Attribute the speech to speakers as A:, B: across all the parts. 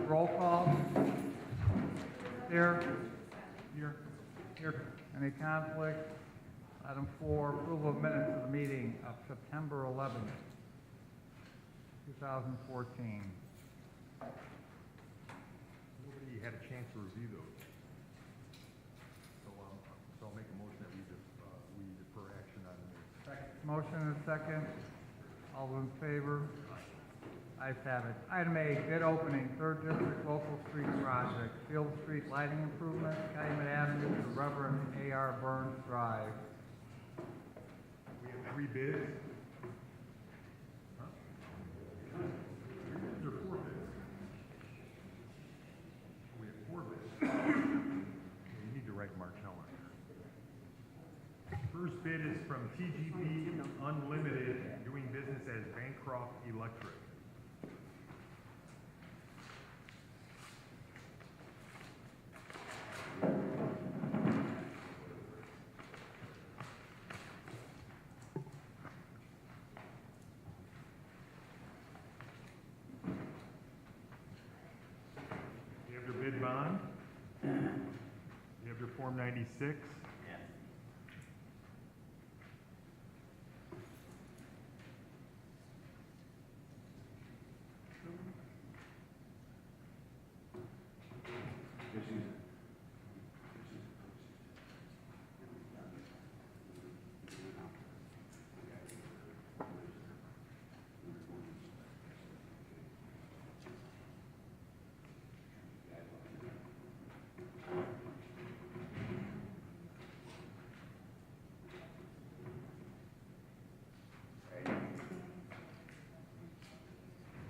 A: Roll call. Here. Here. Here. Any conflict? Item 4, approval of minutes of the meeting of September 11th, 2014.
B: Nobody had a chance to review those. So I'll make a motion that we defer action on this.
A: Motion and a second. All in favor? Ayes have it. Item A, bid opening, 3rd District Local Street Project, Field Street Lighting Improvement, Calumet Avenue to Reverend A.R. Burns Drive.
B: We have 3 bids. Huh? There are 4 bids. We have 4 bids. You need to write Mark Heller. First bid is from TGP Unlimited, doing business as Bancroft Electric. You have your bid bond. You have your Form 96.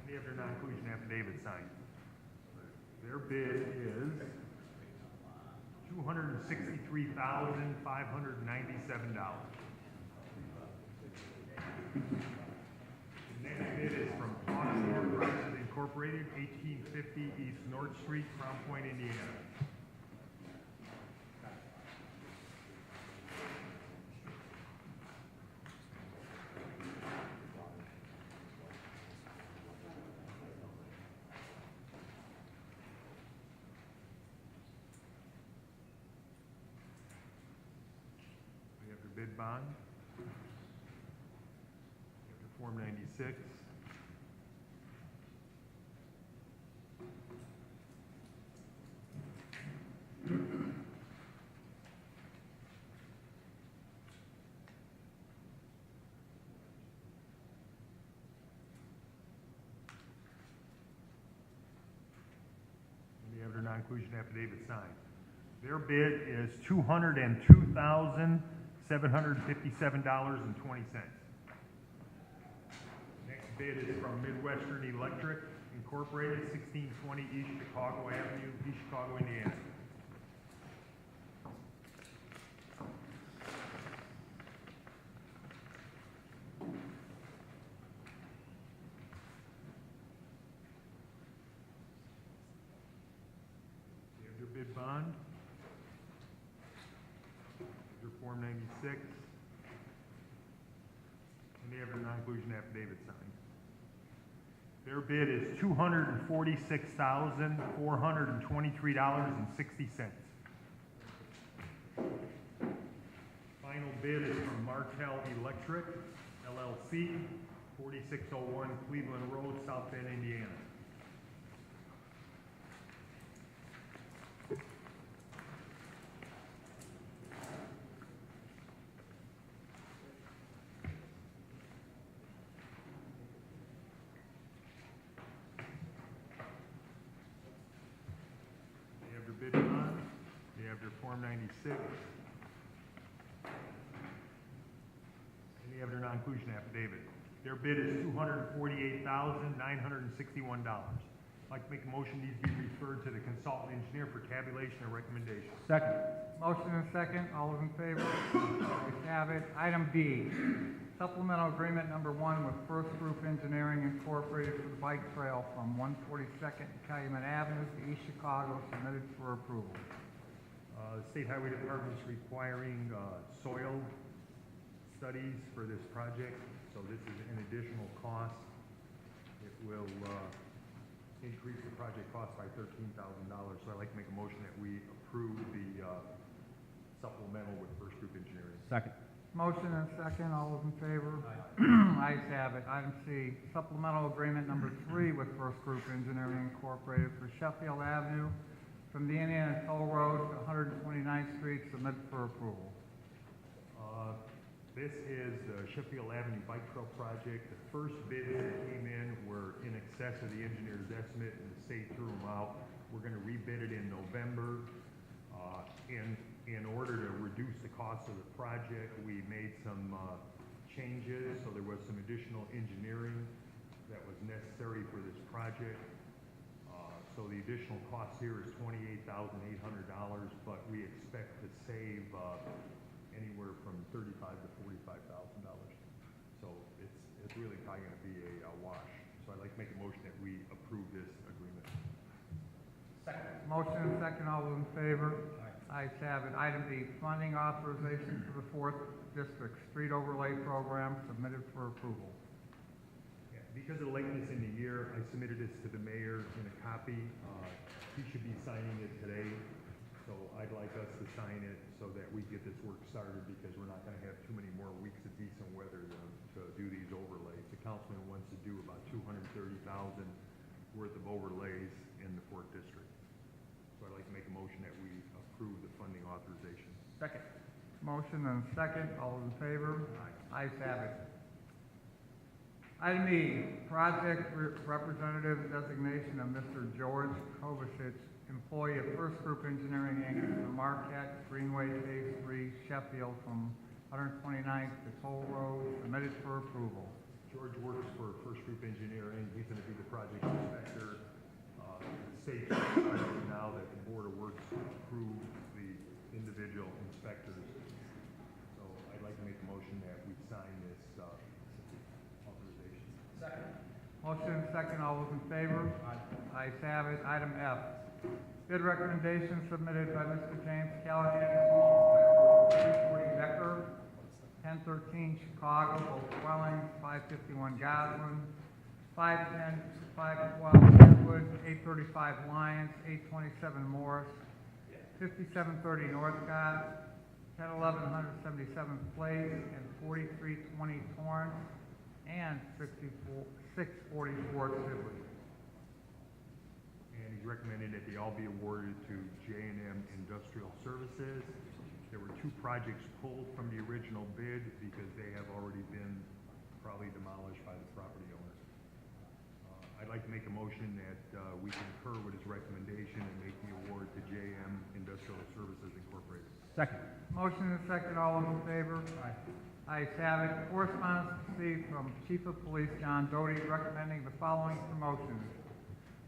B: They have their non-inclusion affidavit signed. Their bid is $263,597. The next bid is from Austin Enterprises Incorporated, 1850 East North Street, Crown Point, Indiana. We have your bid bond. We have your Form 96. And you have their non-inclusion affidavit signed. Their bid is $202,757.20. Next bid is from Midwestern Electric Incorporated, 1620 East Chicago Avenue, East Chicago, Indiana. You have your bid bond. Your Form 96. And they have their non-inclusion affidavit signed. Their bid is $246,423.60. Final bid is from Martel Electric, LLC, 4601 Cleveland Road, South Bend, Indiana. They have your bid bond. They have your Form 96. And they have their non-inclusion affidavit. Their bid is $248,961. I'd like to make a motion these be referred to the consultant engineer for tabulation and recommendation.
A: Second. Motion and a second. All those in favor? Ayes have it. Item B, supplemental agreement number 1 with First Group Engineering Incorporated for the bike trail from 142nd Calumet Avenue to East Chicago, submitted for approval.
B: The State Highway Department is requiring soil studies for this project, so this is an additional cost. It will increase the project cost by $13,000. So I'd like to make a motion that we approve the supplemental with First Group Engineering.
C: Second.
A: Motion and second, all those in favor? Ayes have it. Item C, supplemental agreement number 3 with First Group Engineering Incorporated for Sheffield Avenue from the Indiana Toll Road to 129th Street, submitted for approval.
B: This is the Sheffield Avenue Bike Trail project. The first bids that came in were in excess of the engineer's estimate, and the state threw them out. We're gonna rebid it in November. In order to reduce the cost of the project, we made some changes, so there was some additional engineering that was necessary for this project. So the additional cost here is $28,800, but we expect to save anywhere from $35,000 to $45,000. So it's really probably going to be a wash. So I'd like to make a motion that we approve this agreement.
C: Second.
A: Motion and second, all those in favor? Ayes have it. Item D, funding authorization for the 4th District Street Overlay Program, submitted for approval.
B: Yeah, because of the lateness in the year, I submitted this to the mayor in a copy. He should be signing it today, so I'd like us to sign it so that we get this work started, because we're not gonna have too many more weeks of decent weather to do these overlays. The councilman wants to do about $230,000 worth of overlays in the 4th District. So I'd like to make a motion that we approve the funding authorization.
C: Second.
A: Motion and second, all those in favor? Ayes have it. Item E, project representative designation of Mr. George Kovacic, employee of First Group Engineering Inc., for Marquette Greenway Phase 3, Sheffield, from 129th to Toll Road, submitted for approval.
B: George works for First Group Engineering. He's gonna be the project inspector. The state now that the Board of Works approved the individual inspectors. So I'd like to make a motion that we sign this authorization.
C: Second.
A: Motion and second, all those in favor? Ayes have it. Item F, bid recommendation submitted by Mr. James Callahan, 340 Becker, 1013 Chicago, both dwellings, 551 Goslin, 510, 512 Redwood, 835 Lyons, 827 Morris, 5730 Northcott, 1011 177th Place, and 4320 Torrance, and 644 Sibley.
B: And he's recommending that they all be awarded to J&M Industrial Services. There were 2 projects pulled from the original bid because they have already been probably demolished by the property owner. I'd like to make a motion that we concur with his recommendation and make the award to J&M Industrial Services Incorporated.
C: Second.
A: Motion and second, all those in favor? Ayes have it. Correspondence received from Chief of Police John Doty recommending the following promotions.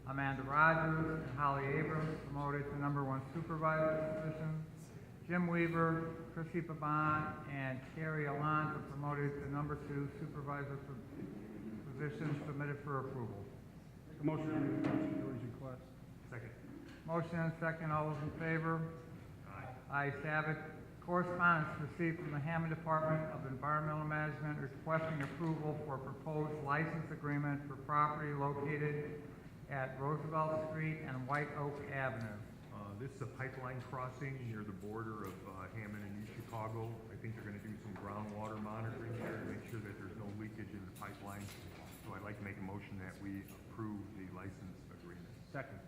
A: Amanda Rogers and Holly Abrams promoted to #1 supervisor position. Jim Weaver, Chrissy Baban, and Carrie Alonzo promoted to #2 supervisor position, submitted for approval.
C: Make a motion to Mr. Doty's request.
B: Second.
A: Motion and second, all those in favor?
B: Aye.
A: Ayes have it. Correspondence received from the Hammond Department of Environmental Management requesting approval for a proposed license agreement for property located at Roosevelt Street and White Oak Avenue.
B: This is a pipeline crossing near the border of Hammond and East Chicago. I think they're going to do some groundwater monitoring there to make sure that there's no leakage in the pipeline. So I'd like to make a motion that we approve the license agreement.
C: Second.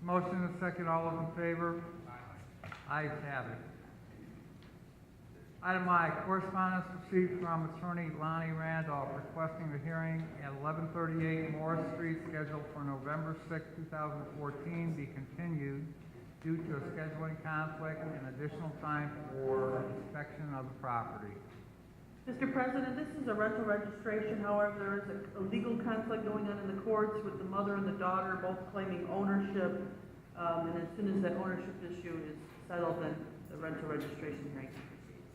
A: Motion and second, all those in favor? Ayes have it. Item I, correspondence received from Attorney Lonnie Randolph requesting the hearing at 1138 Morris Street scheduled for November 6, 2014 be continued due to a scheduling conflict and additional time for inspection of the property.
D: Mr. President, this is a rental registration. However, there is a legal conflict going on in the courts with the mother and the daughter both claiming ownership. And as soon as that ownership issue is settled, then the rental registration hearing can proceed.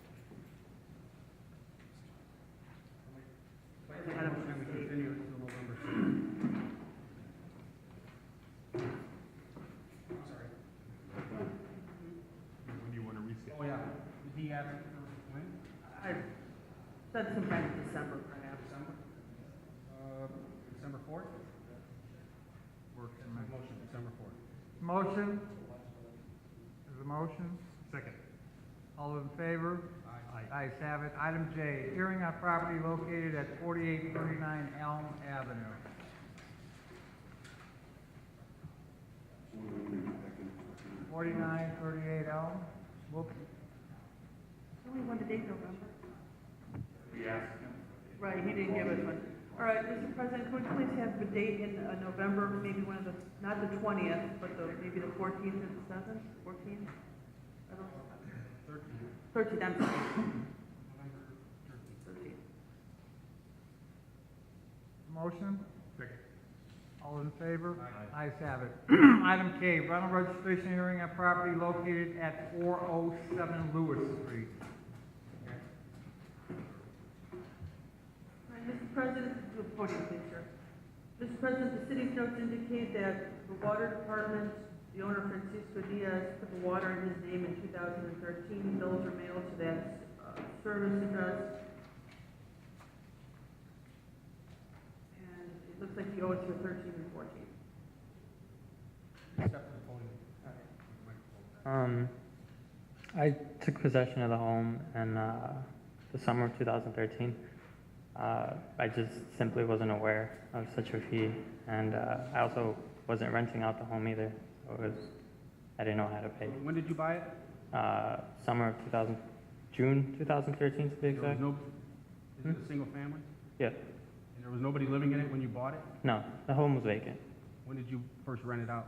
C: Make a motion to continue it until November 6th. I'm sorry.
B: When do you want to reschedule?
C: Oh, yeah. Did he ask for when?
D: I said sometime in December, perhaps.
C: December? December 4th?
A: Works Motion? There's a motion?
B: Second.
A: All those in favor?
B: Aye.
A: Ayes have it. Item J, hearing on property located at 4839 Elm Avenue. Forty-nine thirty-eight Elm. Whoop.
D: Only one date November.
B: Yes.
D: Right, he didn't give us one. All right, Mr. President, could we please have the date in November, maybe one of the, not the 20th, but maybe the 14th or the 7th, 14th? I don't know. 13th, I'm sorry. 13th.
A: Motion?
B: Second.
A: All in favor?
B: Aye.
A: Ayes have it. Item K, rental registration hearing on property located at 407 Lewis Street.
D: All right, Mr. President, the podium, please, sir. Mr. President, the city's notes indicate that the water department, the owner Francisco Diaz, put the water in his name in 2013. Bills are mailed to that service address. And it looks like he owes for 13 and 14.
C: Step to the podium.
E: I took possession of the home in the summer of 2013. I just simply wasn't aware of such a fee, and I also wasn't renting out the home either, so I didn't know how to pay.
C: When did you buy it?
E: Summer of June 2013 to be
C: There was
E: exact.
C: no, is it a single family?
E: Yeah,
C: And there was nobody living in it when you bought it?
E: no, the home was vacant.
C: When did you first rent it out?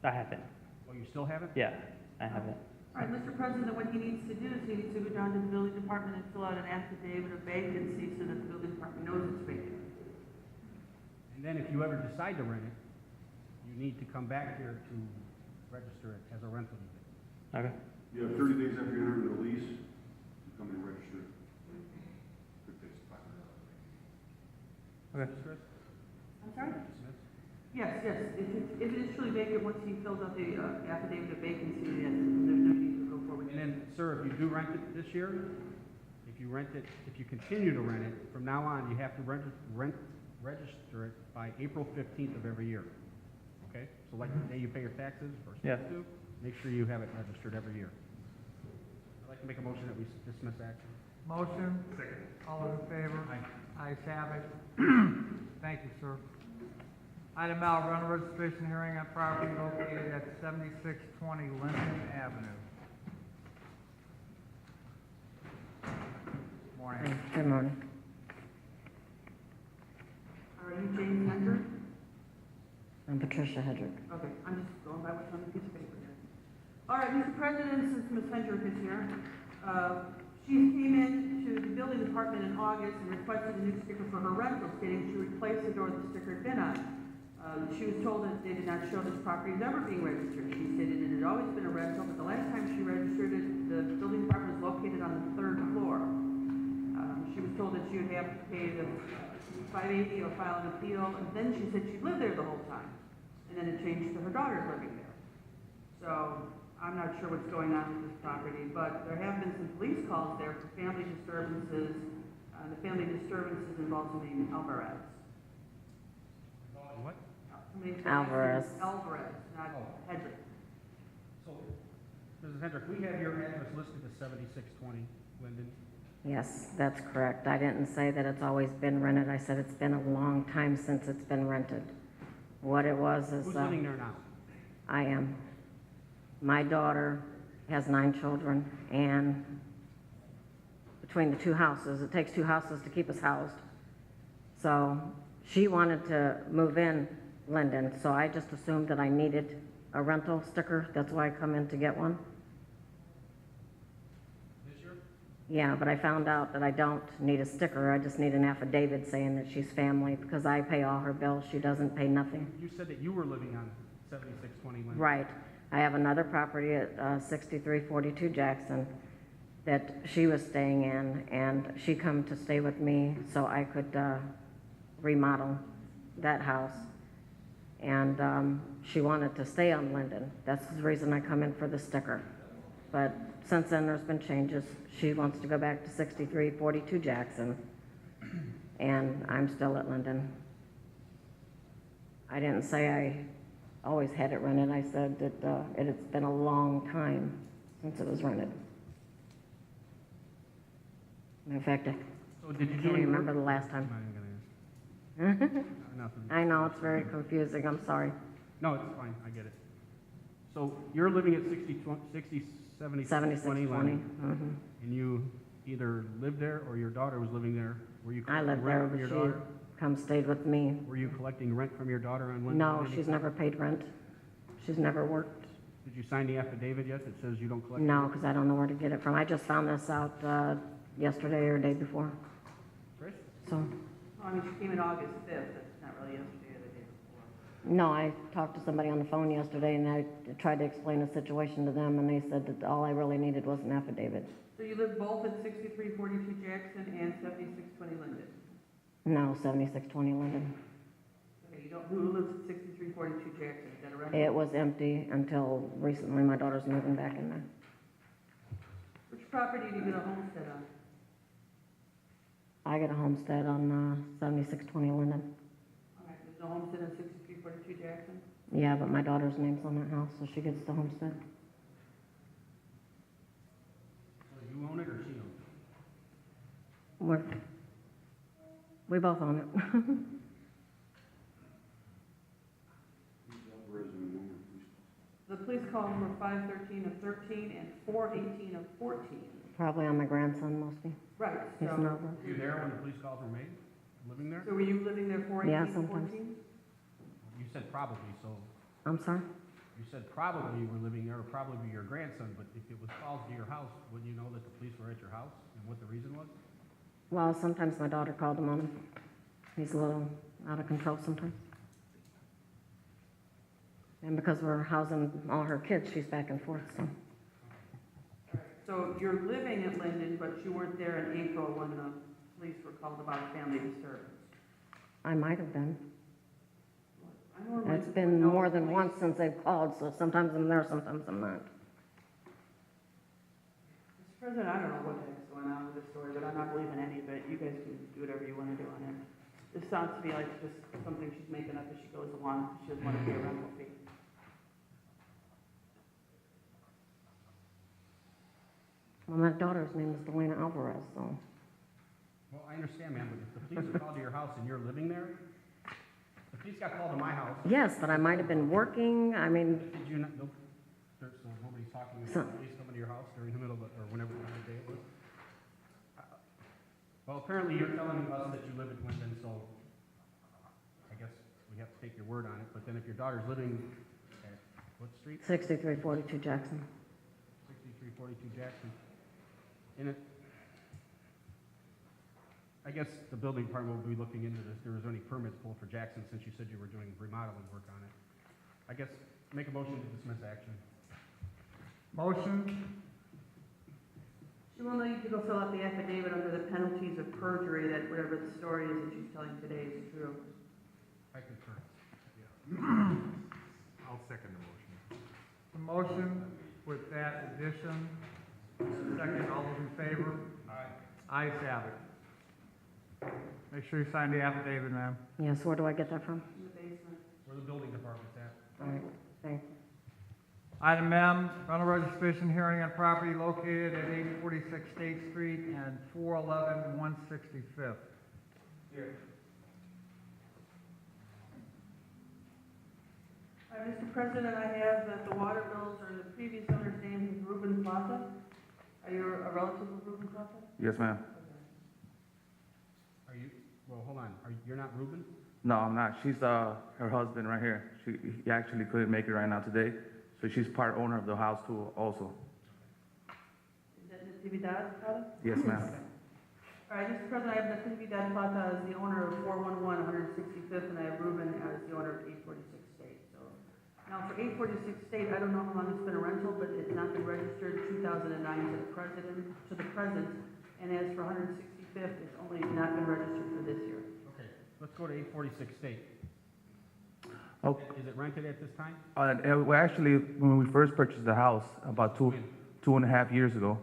E: I haven't.
C: Oh, you still have it?
E: Yeah, I haven't.
D: All right, Mr. President, what he needs to do is he needs to go down to the building department and fill out an affidavit of vacancy so that the building department knows it's vacant.
C: And then if you ever decide to rent it, you need to come back here to register it as a rental unit.
E: Okay.
F: You have 30 days after you enter into the lease, you come and register. Could take $500.
E: Okay.
C: Ms. Chris?
D: I'm sorry?
C: Smith?
D: Yes, yes, if it is truly vacant, once he fills out the affidavit of vacancy, yes, there's no need to go forward.
C: And then, sir, if you do rent it this year, if you continue to rent it, from now on, you have to register it by April 15th of every year. Okay? So like the day you pay your taxes, or
E: Yeah.
C: supposed to, make sure you have it registered every year. I'd like to make a motion that we dismiss action.
A: Motion?
B: Second.
A: All those in favor? Ayes have it. Thank you, sir. Item L, rental registration hearing on property located at 7620 Linden Avenue. Morning.
G: Good morning.
D: Are you James Hendrick?
G: I'm Patricia Hedrick.
D: Okay, I'm just going by what's on the piece of paper here. All right, Mr. President, since Ms. Hendrick is here, she came in to the building department in August and requested a new sticker for her rental, stating she replaced the door the sticker had been on. She was told that they did not show this property as ever being registered. She stated it had always been a rental, but the last time she registered it, the building department is located on the 3rd floor. She was told that she would have to pay the $580 or file an appeal, and then she said she lived there the whole time. And then it changed to her daughter living there. So I'm not sure what's going on with this property, but there have been some police calls there for family disturbances. The family disturbances involve somebody named Alvarez.
C: What?
D: Somebody-
G: Alvarez.
D: Alvarez, not
C: Oh.
D: Hedrick.
C: So, Mrs. Hendrick, we have your address listed as 7620 Linden.
G: Yes, that's correct. I didn't say that it's always been rented. I said it's been a long time since it's been rented. What it was is,
C: Who's living there now?
G: I am. My daughter has 9 children, and between the 2 houses, it takes 2 houses to keep us housed. So she wanted to move in Linden, so I just assumed that I needed a rental sticker. That's why I come in to get one.
C: This year?
G: Yeah, but I found out that I don't need a sticker. I just need an affidavit saying that she's family, because I pay all her bills. She doesn't pay nothing.
C: You said that you were living on 7620 Linden.
G: Right. I have another property at 6342 Jackson that she was staying in, and she come to stay with me so I could remodel that house. And she wanted to stay on Linden. That's the reason I come in for the sticker. But since then, there's been changes. She wants to go back to 6342 Jackson, and I'm still at Linden. I didn't say I always had it rented. I said that it has been a long time since it was rented. Matter of fact, I
C: So did you do
G: can't
C: any work?
G: remember the last time.
C: I'm not even gonna ask. Nothing.
G: I know, it's very confusing, I'm sorry.
C: No, it's fine, I get it. So you're living at 7620
G: 7620.
C: Lennon, and you either lived there or your daughter was living there. Were you
G: I
C: collecting
G: lived
C: rent
G: there,
C: from
G: but
C: your
G: she
C: daughter?
G: come stayed with me.
C: Were you collecting rent from your daughter on Linden?
G: No,
C: Lane?
G: she's never paid rent. She's never worked.
C: Did you sign the affidavit yet that says you don't collect?
G: No,
C: rent?
G: because I don't know where to get it from. I just found this out yesterday or day before,
C: Chris?
G: so.
D: Well, I mean, she came in August 5th, that's not really yesterday or the day before.
G: No, I talked to somebody on the phone yesterday, and I tried to explain the situation to them, and they said that all I really needed was an affidavit.
D: So you live both at 6342 Jackson and 7620 Linden?
G: No, 7620 Linden.
D: Okay, you don't, who lives at 6342 Jackson? Is that a rental?
G: It was empty until recently. My daughter's moving back in there.
D: Which property do you get a homestead on?
G: I got a homestead on 7620 Linden.
D: All right, there's no homestead on 6342 Jackson?
G: Yeah, but my daughter's name's on that house, so she gets the homestead.
C: So you own it or she owns it?
G: We both own it.
F: Resident owner, please.
D: The police call number 513 of 13 and 418 of 14.
G: Probably on my grandson mostly.
D: Right,
G: He's
D: so,
G: not.
C: Were you there when the police calls were made? Living there?
D: so were you living there 418
G: Yeah,
D: and
G: sometimes.
D: 14?
C: You said probably, so
G: I'm sorry?
C: you said probably you were living there, or probably your grandson, but if it was calls to your house, wouldn't you know that the police were at your house and what the reason was?
G: Well, sometimes my daughter called him on him. He's a little out of control sometimes. And because we're housing all her kids, she's back and forth, so.
D: So you're living at Linden, but you weren't there in April when the police were called about a family disturbance?
G: I might have been.
D: I normally
G: It's been
D: know
G: more
D: the
G: than
D: police-
G: once since they've called, so sometimes I'm there, sometimes I'm not.
D: Mr. President, I don't know what the heck's going on with this story, but I'm not believing any of it. You guys can do whatever you want to do on it. This sounds to me like just something she's making up as she goes along. She doesn't want to pay a rental fee.
G: Well, my daughter's name is Delana Alvarez, so.
C: Well, I understand, ma'am, but if the police are called to your house and you're living there, the police got called to my house.
G: Yes, but I might have been working, I mean,
C: Did you not, nope, there's, so nobody's talking
G: So-
C: about the police coming to your house during the middle of, or whenever time of day it was? Well, apparently you're telling us that you live in Linden, so I guess we have to take your word on it, but then if your daughter's living at what street?
G: 6342 Jackson.
C: 6342 Jackson. And it, I guess the building department will be looking into this, if there was any permits pulled for Jackson, since you said you were doing remodeling work on it. I guess, make a motion to dismiss action.
A: Motion,
D: She will need to go fill out the affidavit under the penalties of perjury that whatever the story is that she's telling today is true.
C: I concur.
B: I'll second the motion.
A: the motion with that addition. Second, all those in favor?
C: Aye.
A: Ayes have it. Make sure you sign the affidavit, ma'am.
G: Yes, where do I get that from?
D: In the basement.
C: Where the building department's at.
G: All right, thank you.
A: Item M, rental registration hearing on property located at 846 State Street and 411 165th.
D: Mr. President, I have that the water bills are in the previous owner's name, is Ruben Plata. Are you a relative of Ruben Plata?
H: Yes, ma'am.
C: Are you, well, hold on, you're not Ruben?
H: No, I'm not. She's her husband right here. He actually couldn't make it right now today, so she's part owner of the house too, also.
D: Is that Natividad Plata?
H: Yes, ma'am.
D: All right, Mr. President, I have Natividad Plata as the owner of 411 165th, and I have Ruben as the owner of 846 State. So now for 846 State, I don't know how long it's been a rental, but it's not been registered 2009 to the present. And as for 165th, it's only not been registered for this year.
C: Okay, let's go to 846 State.
H: Oh,
C: Is it rented at this time?
H: well, actually, when we first purchased the house about two and a half years ago,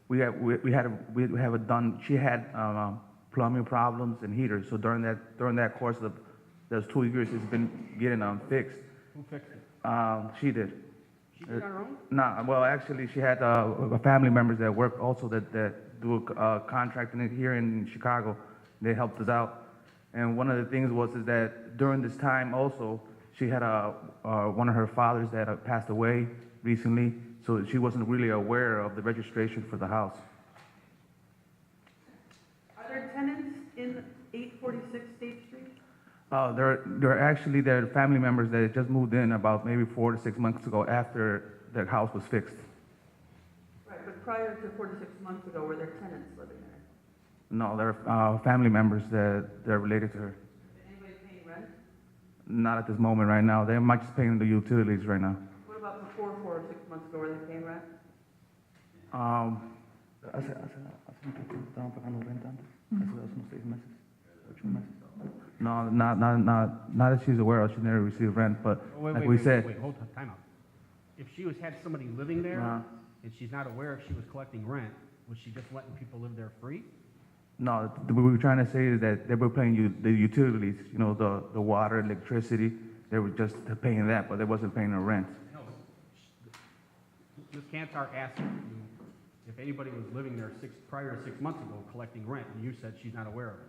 H: we have it done. She had plumbing problems and heaters. So during that course of those 2 years, it's been getting fixed.
C: Who fixed it?
H: She did.
C: She did on her own?
H: Nah, well, actually, she had family members that work also that do contracting it here in Chicago. They helped us out. And one of the things was is that during this time also, she had one of her fathers that passed away recently, so she wasn't really aware of the registration for the house.
D: Are there tenants in 846 State Street?
H: They're family members that just moved in about maybe 4 to 6 months ago after the house was fixed.
D: Right, but prior to 4 to 6 months ago, were there tenants living there?
H: No, they're family members that they're related to her.
D: Is anybody paying rent?
H: Not at this moment right now. They're much paying the utilities right now.
D: What about before 4 or 6 months ago, were they paying rent?
H: Estaban pagando renta antes, hace unos 6 meses, 8 meses. No, not that she's aware of. She never received rent, but like we said.
C: Wait, hold on, time out. If she had somebody living there,
H: Uh-huh.
C: and she's not aware if she was collecting rent, was she just letting people live there free?
H: No, what we were trying to say is that they were paying the utilities, you know, the water, electricity. They were just paying that, but they wasn't paying the rent.
C: No. Ms. Cantar asked you if anybody was living there prior to 6 months ago collecting rent, and you said she's not aware of it.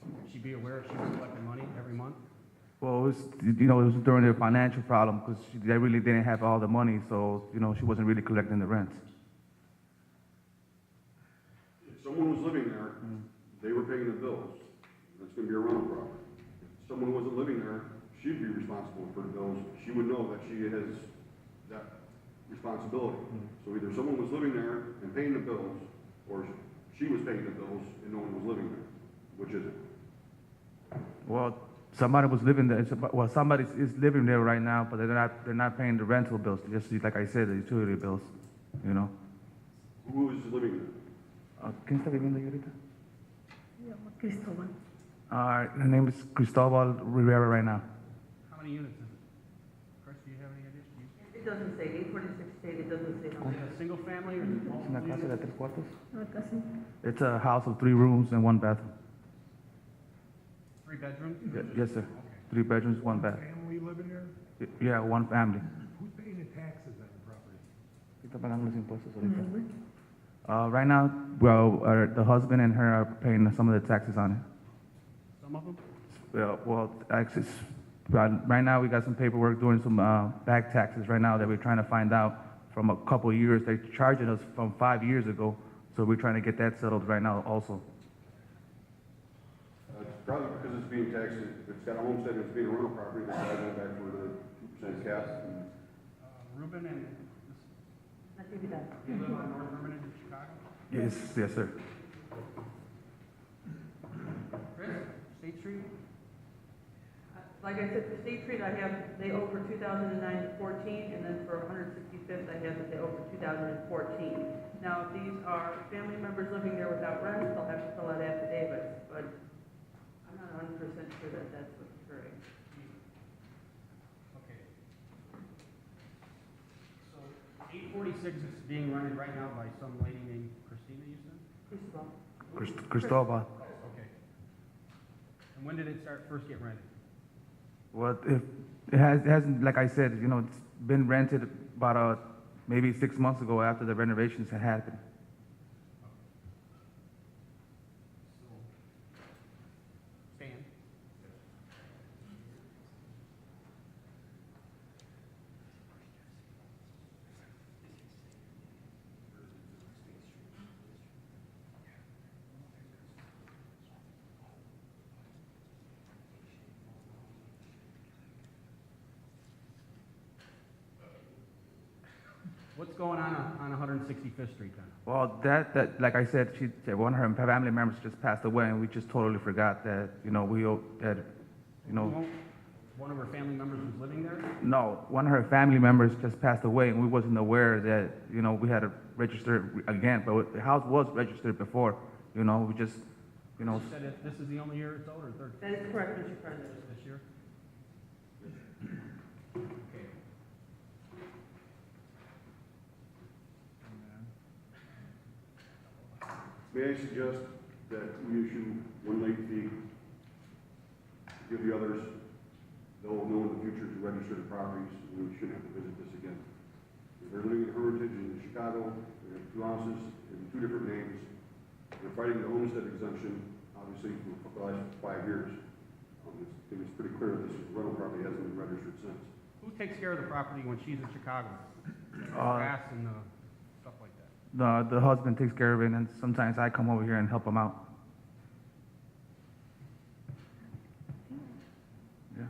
C: Would she be aware if she was collecting money every month?
H: Well, it was, it was during their financial problem because they really didn't have all the money, so, she wasn't really collecting the rent.
F: If someone was living there, they were paying the bills, that's gonna be a rental property. If someone wasn't living there, she'd be responsible for the bills, she would know that she has that responsibility. So either someone was living there and paying the bills, or she was paying the bills and no one was living there. Which is it?
H: Well, somebody was living there. Well, somebody is living there right now, but they're not paying the rental bills. Just like I said, the utility bills.
F: Who is living there?
H: ¿Quién está viviendo ahí ahorita?
D: Cristobal.
H: Her name is Cristobal Rivera right now.
C: How many units is it? Chris, do you have any idea?
D: It doesn't say, 846 State, it doesn't say how
C: Is
D: many.
C: it a single family or is it
H: Es
C: multiple
H: una casa de
C: units?
H: 3 cuartos. It's a house of 3 rooms and 1 bathroom.
C: 3 bedrooms?
H: Yes, sir.
C: Okay.
H: 3 bedrooms, 1 bath.
B: Family living there?
H: Yeah, 1 family.
B: Who's paying the taxes on the property?
H: Está pagando los impuestos ahorita. Right now, well, the husband and her are paying some of the taxes on it.
C: Some of them?
H: Well, actually, right now we got some paperwork doing some back taxes right now that we're trying to find out from a couple of years. They're charging us from 5 years ago, so we're trying to get that settled right now also.
F: It's probably because it's being taxed, if it's got a homestead and it's being a rental property, they're driving back for the 2% cap.
C: Ruben and,
D: Natividad.
C: you live on North Hermitage in Chicago?
H: Yes, sir.
C: Chris, State Street?
D: Like I said, for State Street, they owe for 2009 to 14, and then for 165th, I have that they owe for 2014. Now, if these are family members living there without rent, they'll have to fill out affidavits, but I'm not 100% sure that that's what's occurring.
C: Okay. So 846 is being rented right now by some lady named Christina, you said?
D: Cristobal.
H: Cristobal.
C: Okay. And when did it first get rented?
H: Well, it hasn't, like I said, it's been rented about maybe 6 months ago after the renovations had happened.
C: Stan? What's going on 165th Street then?
H: Well, that like I said, one of her family members just passed away, and we just totally forgot that,
C: One of her family members was living there?
H: No, one of her family members just passed away, and we wasn't aware that, we had to register again, but the house was registered before, we just,
C: You said that this is the only year it's owed, or third?
D: That is correct, Mr. President.
C: This year? Okay.
F: May I suggest that we issue one late fee, give the others they'll know in the future to register the properties, and we shouldn't have to visit this again. They're living in Hermitage in Chicago, they have 2 houses in 2 different names. They're fighting the homestead exemption, obviously, for the last 5 years. I think it's pretty clear that this rental property hasn't been registered since.
C: Who takes care of the property when she's in Chicago? Grass and stuff like that.
H: The husband takes care of it, and sometimes I come over here and help him out. Yeah.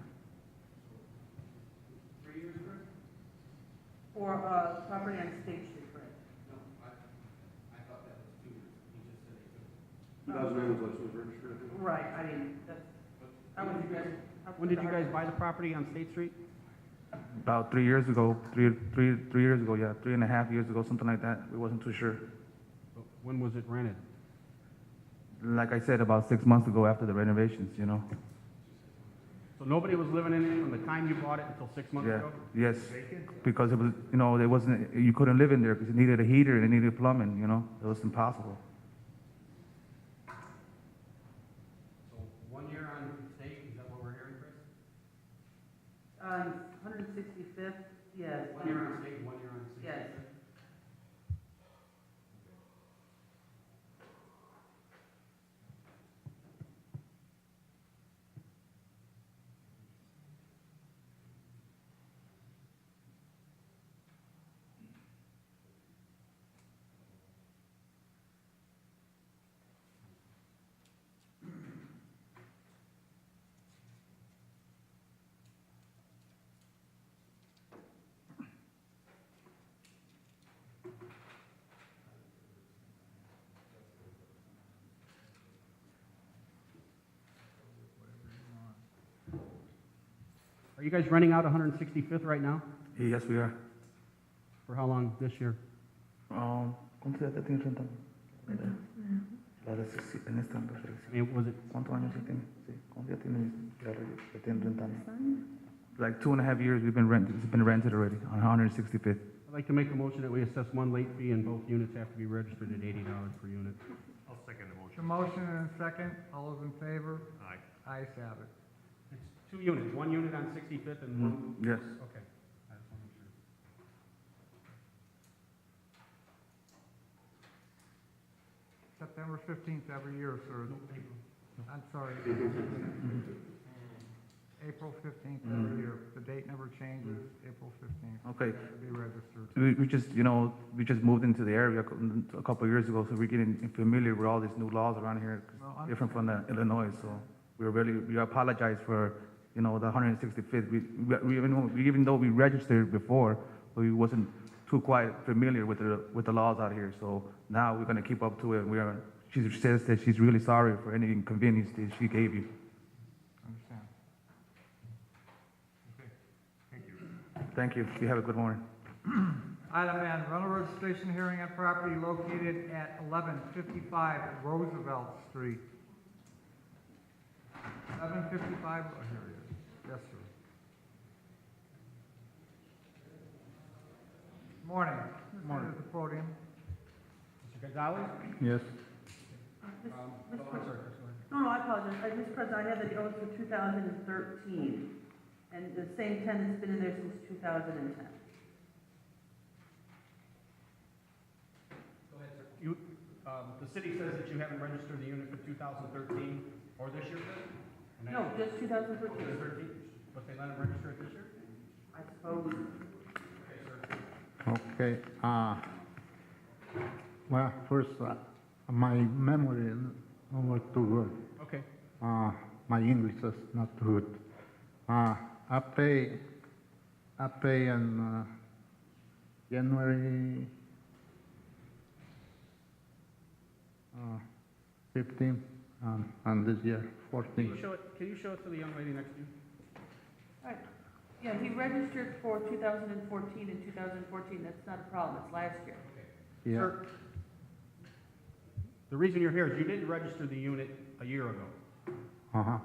D: For, property on State Street, correct?
F: 2009 was last was registered, I think.
D: Right, I mean, that's, how would you guys?
C: When did you guys buy the property on State Street?
H: About 3 years ago, three years ago, yeah, 3.5 years ago, something like that. We wasn't too sure.
C: When was it rented?
H: Like I said, about 6 months ago after the renovations, you know.
C: So nobody was living in it from the time you bought it until 6 months
H: Yeah,
C: ago?
H: yes, because it was, you know, there wasn't, you couldn't live in there because it needed a heater and it needed plumbing, you know. It was impossible.
C: So 1 year on State, is that what we're hearing, Chris?
D: 165th, yes.
C: 1 year on State, 1 year on State?
D: Yes.
C: Are you guys renting out 165th right now?
H: Yes, we are.
C: For how long this year?
H: ¿Cuánto ya te tienes rentando? La de en esta
C: I mean, was it,
H: ¿Cuántos años ya tiene? Sí, ¿cuánto ya tiene ya tiene rentando? Like 2.5 years we've been rented, it's been rented already on 165th.
C: I'd like to make a motion that we assess 1 late fee and both units have to be registered at $80 per unit.
B: I'll second the
A: The
B: motion.
A: motion and a second, all those in favor?
B: Aye.
A: Ayes have it.
C: It's 2 units, 1 unit on 65th and one,
H: Yes.
C: okay. I just want to make sure.
A: September 15th every year, sir. I'm sorry. April 15th every year. The date never changes, April 15th.
H: Okay.
A: To be registered.
H: We just, you know, we just moved into the area a couple of years ago, so we're getting familiar with all these new laws around here, 'cause
A: Well,
H: different from the Illinois, so we apologize for, you know, the 165th. Even though we registered before, we wasn't too quite familiar with the laws out here, so now we're gonna keep up to it. She says that she's really sorry for any inconvenience that she gave you.
A: Understand.
B: Okay, thank you.
H: Thank you. You have a good morning.
A: Item N, rental registration hearing on property located at 1155 Roosevelt Street. 1155, oh, here it is. Yes, sir. Morning. Morning. At the podium.
C: Mr. Gonzalez?
H: Yes.
D: No, I apologize. Mr. President, I have that it owns for 2013, and the same tenant's been in there since 2010.
C: Go ahead, sir. You, the city says that you haven't registered the unit for 2013 or this year, sir?
D: No, just 2013,
C: 2013, but they let them register it this year?
D: I suppose.
C: Okay, sir.
I: Okay, well, first, my memory is not too good.
C: Okay.
I: My English is not good. I pay in January 15, and this year
C: Can
I: 14.
C: you show it to the young lady next to you?
D: Right. Yeah, he registered for 2014 and 2014, that's not a problem, it's last year.
I: Yeah.
C: Sir, the reason you're here is you didn't register the unit a year ago.
I: Uh-huh.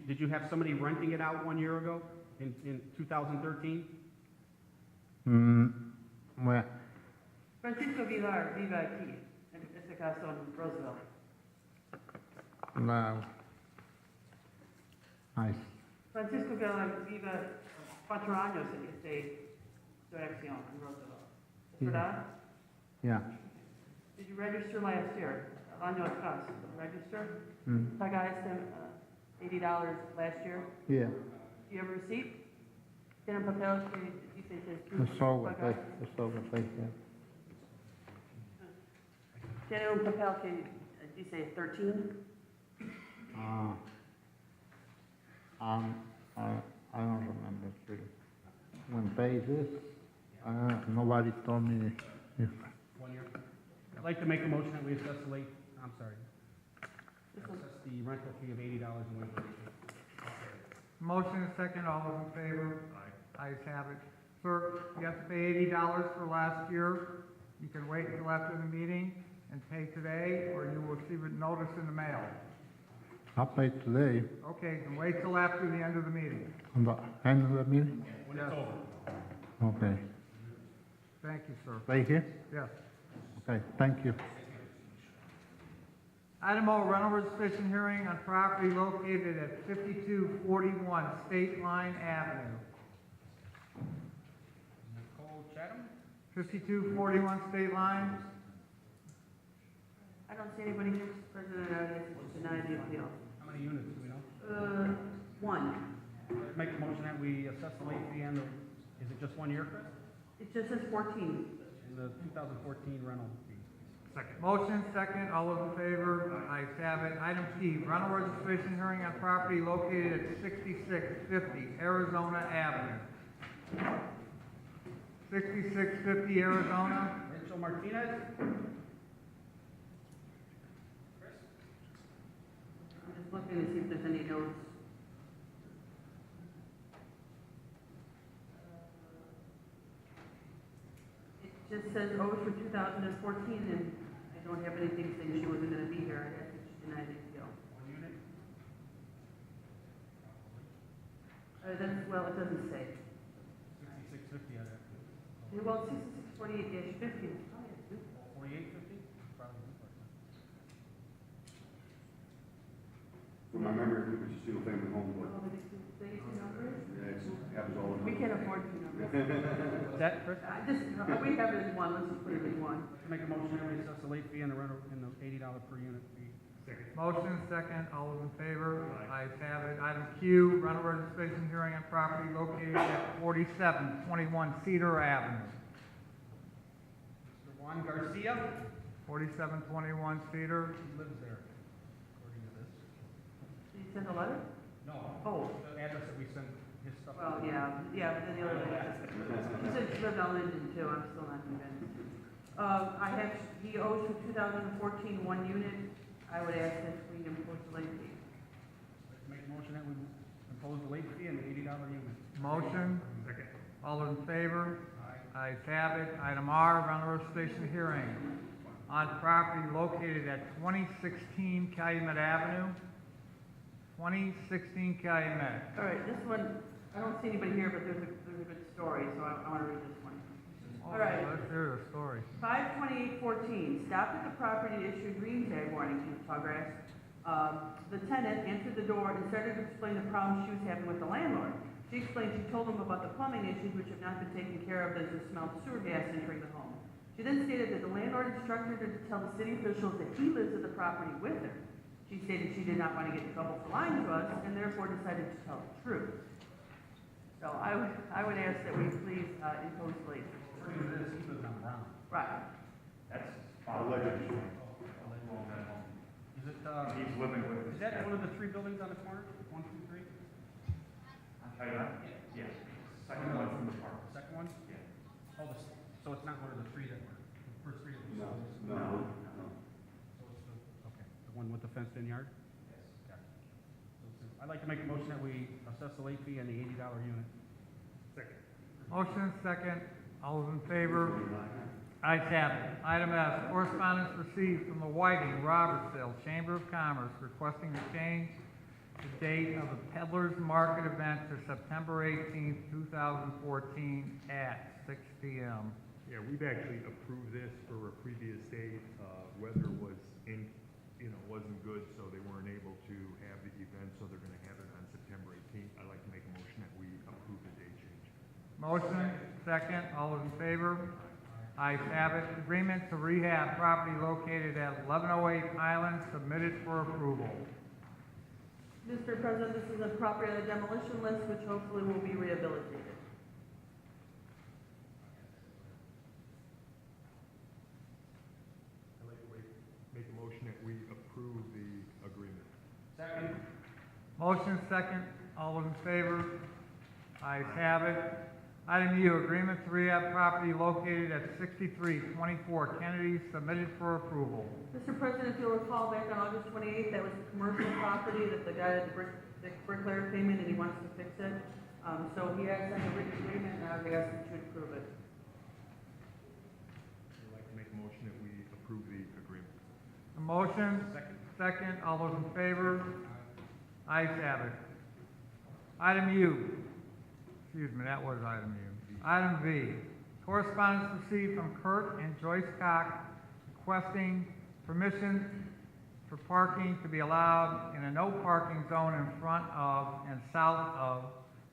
C: Did you have somebody renting it out 1 year ago in 2013?
I: Well,
D: Francisco Vivar, vive aquí, en este caso en Roosevelt.
I: no.
D: Francisco vive 4 años en esta dirección, en Roosevelt. ¿Verdad?
I: Yeah.
D: Did you register last year? El año atrás, register?
I: Mm.
D: Pagaste $80 last year?
I: Yeah.
D: Do you have a receipt? ¿Tiene un papel que dice que tú
I: That's all what they,
D: pagaste?
I: that's all what they said.
D: ¿Tiene un papel que dice 13?
I: I don't remember really. When paid this, nobody told me if,
C: 1 year. I'd like to make a motion that we assess the late, I'm sorry,
D: This one.
C: assess the rental fee of $80 and waive the late fee.
A: Motion and second, all those in favor? Ayes have it. Sir, you have to pay $80 for last year. You can wait until after the meeting and pay today, or you will receive a notice in the mail.
I: I paid today
A: Okay, then wait till after the end of the meeting.
I: on the end of the meeting.
C: When it's over.
I: Okay.
A: Thank you, sir.
I: Right here?
A: Yes.
I: Okay, thank you.
A: Item O, rental registration hearing on property located at 5241 State Line Avenue.
C: Nicole Chatham?
A: 5241 State Line?
D: I don't see anybody here, Mr. President, I guess it's denied the appeal.
C: How many units do we know?
D: One.
C: Make a motion that we assess the late fee and the, is it just 1 year, Chris?
D: It just says 14.
C: In the 2014 rental fee.
A: Second. Motion, second, all those in favor? Ayes have it. Item P, rental registration hearing on property located at 6650 Arizona Avenue. 6650 Arizona.
C: Rachel Martinez?
D: I'm just looking to see if there's any notes. It just says, oh, it's for 2014, and I don't have anything saying she wasn't gonna be here, I guess she denied the appeal.
C: 1 unit?
D: That's, well, it doesn't say.
C: 6650 out of that.
D: Yeah, well, 6648-50.
C: 4850? Probably.
F: From my memory, I think it's a single family home, but,
D: Oh, they get two numbers?
F: yeah, it happens all the time.
D: We can't afford two numbers.
C: Is that, Chris?
D: We have it as one, let's just put it as one.
C: Make a motion that we assess the late fee and the rental, and the $80 per unit fee.
B: Second.
A: Motion, second, all those in favor? Ayes have it. Item Q, rental registration hearing on property located at 4721 Cedar Avenue.
C: Mr. Juan Garcia?
A: 4721 Cedar.
C: He lives there, according to this.
D: Did you send a letter?
C: No.
D: Oh.
C: The address that we sent his stuff.
D: Well, yeah, but then the other thing is, he said she lived on Linden too, I'm still not convinced. He owes for 2014 one unit, I would ask that we impose the late fee.
C: Make a motion that we impose the late fee and the $80 unit.
A: Motion,
B: Second.
A: all those in favor?
C: Aye.
A: Ayes have it. Item R, rental registration hearing on property located at 2016 Calumet Avenue. 2016 Calumet.
D: All right, this one, I don't see anybody here, but there's a good story, so I want to read this one. All right.
A: Let's hear the story.
D: 5/28/14, stopped at the property to issue green tag warning to Tallgrass. The tenant entered the door and started to explain the problems she was having with the landlord. She explained she told him about the plumbing issues which have not been taken care of as the smell of sewer gas entering the home. She then stated that the landlord instructed her to tell the city officials that he lives at the property with her. She stated she did not want to get in trouble for lying to us and therefore decided to tell the truth. So I would ask that we please impose late.
C: According to this, he lives on Brown.
D: Right.
B: That's
F: Alleged.
C: Is it,
B: He's living with
C: is that one of the 3 buildings on the corner? 1, 2, 3?
B: Yes. Second one from the park.
C: Second one?
B: Yeah.
C: Oh, so it's not one of the 3 that were, the first 3 that we
F: No,
C: saw?
F: no.
C: So it's the, okay, the one with the fenced-in yard? Yes. Gotcha. So I'd like to make a motion that we assess the late fee and the $80 unit.
B: Second.
A: Motion, second, all those in favor? Ayes have it. Item S, correspondence received from the Whiting Robertsville Chamber of Commerce requesting to change the date of the Peddlers Market event to September 18th, 2014 at 6 p.m.
B: Yeah, we've actually approved this for a previous date. Weather was wasn't good, so they weren't able to have the event, so they're gonna have it on September 18th. I'd like to make a motion that we approve the date change.
A: Motion, second, all those in favor? Ayes have it. Agreement to rehab property located at 1108 Highland, submitted for approval.
D: Mr. President, this is a property on the demolition list, which hopefully will be rehabilitated.
B: I'd like to make a motion that we approve the agreement.
A: Motion, second, all those in favor? Ayes have it. Item U, agreement to rehab property located at 6324 Kennedy, submitted for approval.
D: Mr. President, if you'll recall, back on August 28th, that was commercial property that the guy, the bricklayer came in and he wants to fix it. So he has signed a written agreement, and I would ask that you approve it.
B: I'd like to make a motion that we approve the agreement.
A: A motion, second, all those in favor? Ayes have it. Item U, excuse me, that was item U. Item V, correspondence received from Kurt and Joyce Cox requesting permission for parking to be allowed in a no parking zone in front of and south of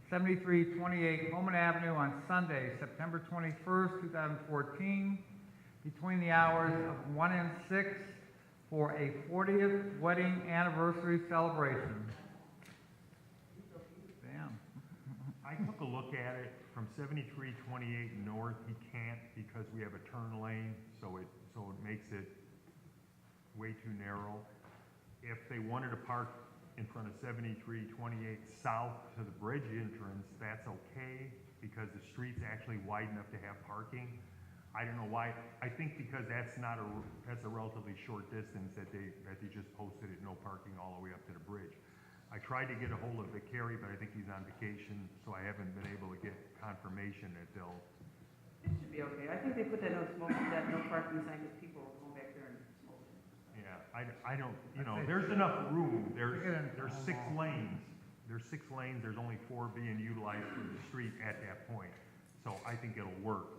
A: 7328 Holman Avenue on Sunday, September 21st, 2014, between the hours of 1 and 6 for a 40th wedding anniversary celebration. Damn.
B: I took a look at it from 7328 north. He can't because we have a turn lane, so it makes it way too narrow. If they wanted to park in front of 7328 south to the bridge entrance, that's okay because the street's actually wide enough to have parking. I don't know why. I think because that's a relatively short distance that they just posted it no parking all the way up to the bridge. I tried to get a hold of Vic Carey, but I think he's on vacation, so I haven't been able to get confirmation that they'll.
D: It should be okay. I think they put that no smoking, that no parking sign, because people will go back there and smoke.
B: Yeah, I don't, there's enough room. There's 6 lanes. There's 6 lanes. There's only 4 being utilized for the street at that point. So I think it'll work.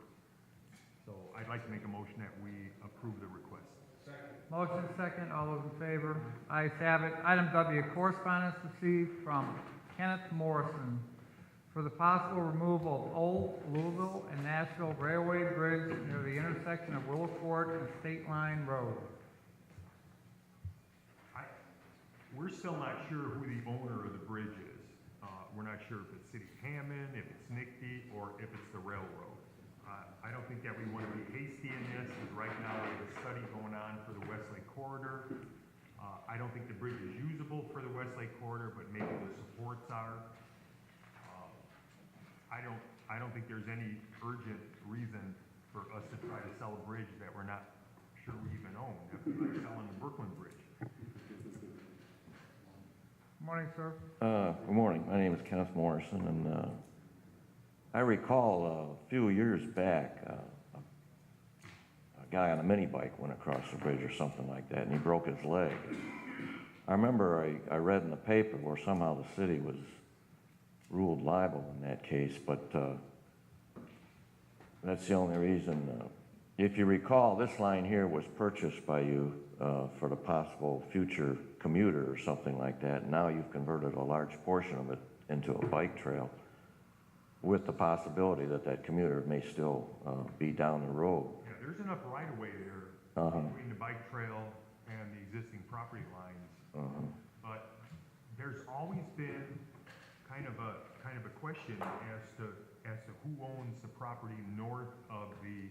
B: So I'd like to make a motion that we approve the request.
A: Motion second, all those in favor? Ayes have it. Item W, correspondence received from Kenneth Morrison for the possible removal of Old Louisville and Nashville Railway Bridge near the intersection of Willow Court and State Line Road.
B: We're still not sure who the owner of the bridge is. We're not sure if it's City Hammond, if it's NICD, or if it's the railroad. I don't think that we want to be hasty in this, because right now we have a study going on for the Westlake Corridor. I don't think the bridge is usable for the Westlake Corridor, but maybe the supports are. I don't think there's any urgent reason for us to try to sell a bridge that we're not sure we even own. That's like selling the Brooklyn Bridge.
A: Morning, sir.
J: Good morning. My name is Kenneth Morrison, and I recall a few years back, a guy on a mini bike went across the bridge or something like that, and he broke his leg. I remember I read in the paper where somehow the city was ruled liable in that case, but that's the only reason. If you recall, this line here was purchased by you for the possible future commuter or something like that. Now you've converted a large portion of it into a bike trail with the possibility that that commuter may still be down the road.
B: Yeah, there's enough right-of-way there between the bike trail and the existing property lines. But there's always been kind of a question as to who owns the property north of the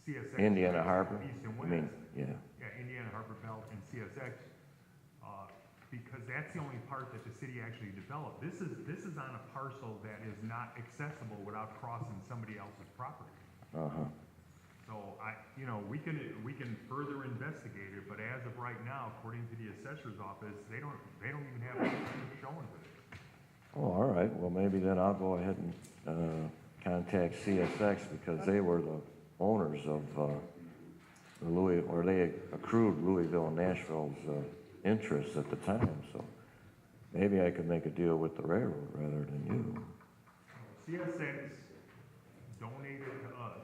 B: CSX.
J: Indiana Harbor?
B: East and
J: I
B: west.
J: mean, yeah.
B: Yeah, Indiana Harbor Belt and CSX, because that's the only part that the city actually developed. This is on a parcel that is not accessible without crossing somebody else's property. So we can further investigate it, but as of right now, according to the assessor's office, they don't even have anything showing with it.
J: Oh, all right. Well, maybe then I'll go ahead and contact CSX because they were the owners of they accrued Louisville and Nashville's interests at the time. So maybe I could make a deal with the railroad rather than you.
B: CSX donated to us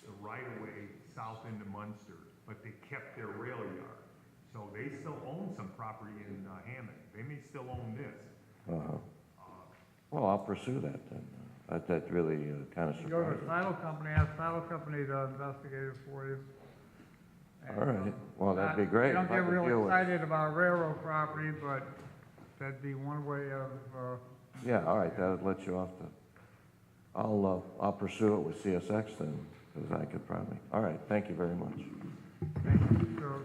B: the right-of-way south into Munster, but they kept their rail yard. so they still own some property in Hammond. They may still own this.
J: Uh-huh. Well, I'll pursue that then. That really kind of
A: You go to
J: surprised
A: the
J: me.
A: title company, ask the title company to investigate it for you.
J: All right, well, that'd be great.
A: They don't
J: if I
A: get
J: could
A: real
J: deal with-
A: excited about railroad property, but that'd be one way of,
J: Yeah, all right, that'd let you off the, I'll pursue it with CSX then, because I could probably, all right, thank you very much.
A: thank you, sir.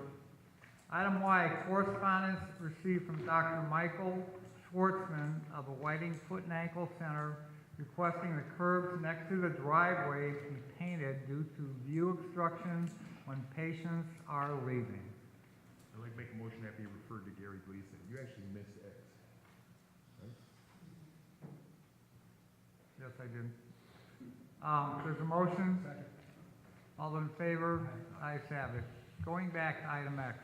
A: Item Y, correspondence received from Dr. Michael Schwartzman of the Whiting Foot and Ankle Center requesting the curbs next to the driveway be painted due to view obstruction when patients are leaving.
B: I'd like to make a motion that be referred to Gary Gleason. You actually missed X.
A: Yes, I did. There's a motion. All in favor? Ayes have it. Going back to item X.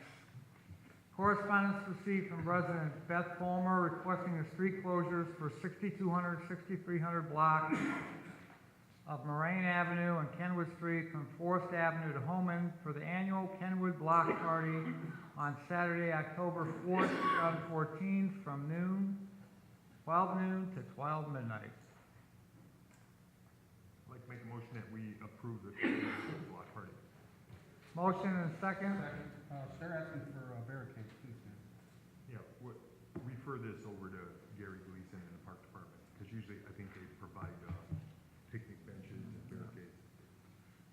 A: Correspondence received from resident Beth Fulmer requesting the street closures for 6200, 6300 block of Moraine Avenue and Kenwood Street from Forest Avenue to Homan for the annual Kenwood Block Party on Saturday, October 4th, 2014 from 12 noon to 12 midnight.
B: I'd like to make a motion that we approve the block party.
A: Motion and second.
C: They're asking for barricades too, Stan.
B: Yeah, refer this over to Gary Gleason in the Park Department, because usually I think they provide picnic benches and barricades.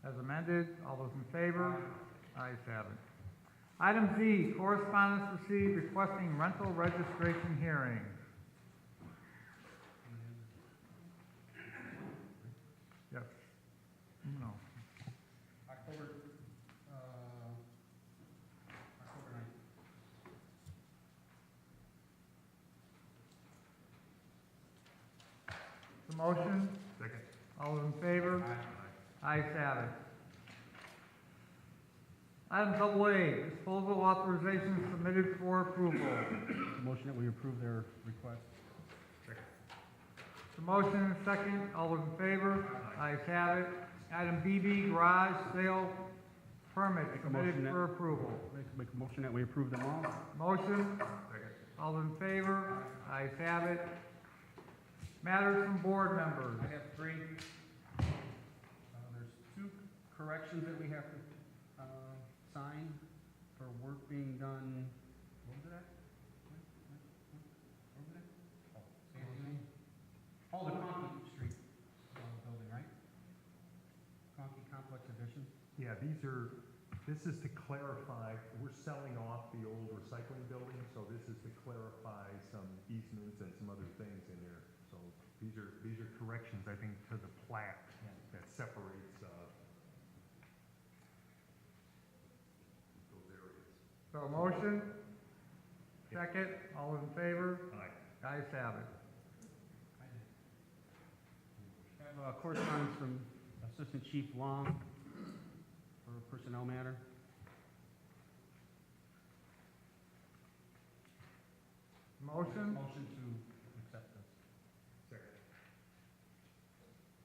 A: As amended, all those in favor? Ayes have it. Item Z, correspondence received requesting rental registration hearing. Yes. No.
C: October 9th.
A: The motion,
B: Second.
A: all those in favor? Ayes have it. Item AA, disposal authorization submitted for approval.
C: Motion that we approve their request.
A: The motion and second, all those in favor? Ayes have it. Item BB, garage sale permit
C: Make a
A: submitted
C: motion that-
A: for approval.
C: Make a motion that we approve them all.
A: Motion, all those in favor? Ayes have it. Matters from board members.
C: I have three. There's two corrections that we have to sign for work being done. What was that? Where was that? Oh, say it again. Oh, the Conkey Street building, right? Conkey Complex Edition.
B: Yeah, this is to clarify, we're selling off the old recycling building, so this is to clarify some easements and some other things in there. So these are corrections, I think, to the plat that separates, those areas.
A: So motion, second, all those in favor?
B: Aye.
A: Ayes have it.
C: I have correspondence from Assistant Chief Long for a personnel matter.
A: Motion,
C: Motion to accept this.
B: Second.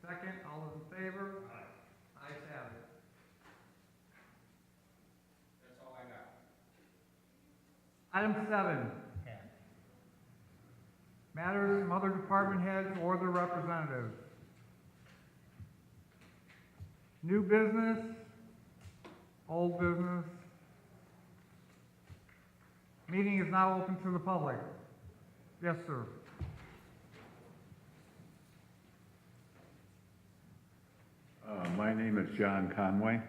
A: second, all those in favor? Ayes have it.
C: That's all I got.
A: Item 7, matters from other department heads or their representatives. New business, old business. Meeting is now open to the public. Yes, sir.
K: My name is John Conway,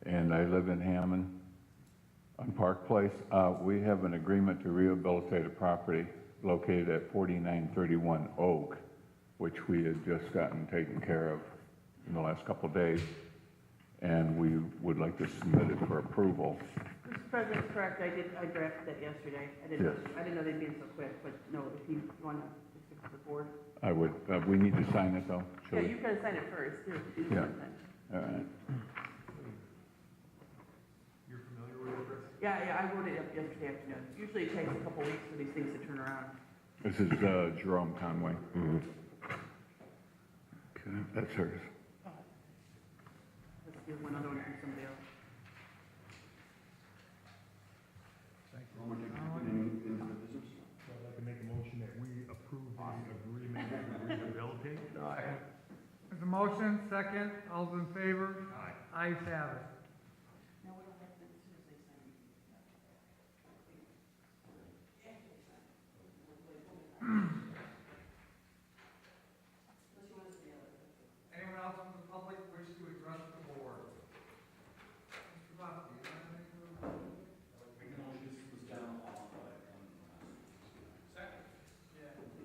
K: and I live in Hammond on Park Place. We have an agreement to rehabilitate a property located at 4931 Oak, which we had just gotten taken care of in the last couple of days, and we would like to submit it for approval.
D: Mr. President, correct, I drafted that yesterday.
K: Yes.
D: I didn't know they'd be so quick, but no, if you want to just fix the board.
K: I would, we need to sign it though? Shall
D: Yeah,
K: we?
D: you've got to sign it first, too.
K: Yeah. All right.
B: You're familiar with it, Chris?
D: Yeah, I wrote it up yesterday afternoon. Usually it takes a couple weeks for these things to turn around.
K: This is Jerome Conway. Okay, that's hers.
D: Let's do one other one from somebody else.
F: How much are you putting into the business?
B: So I'd like to make a motion that we approve the agreement to rehabilitate.
A: There's a motion, second, all those in favor?
B: Aye.
A: Ayes have it. Anyone else from the public wish to address the board? Mr. Bosky, you have anything to?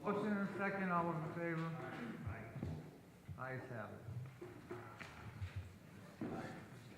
A: Motion and second, all those in favor? Ayes have it.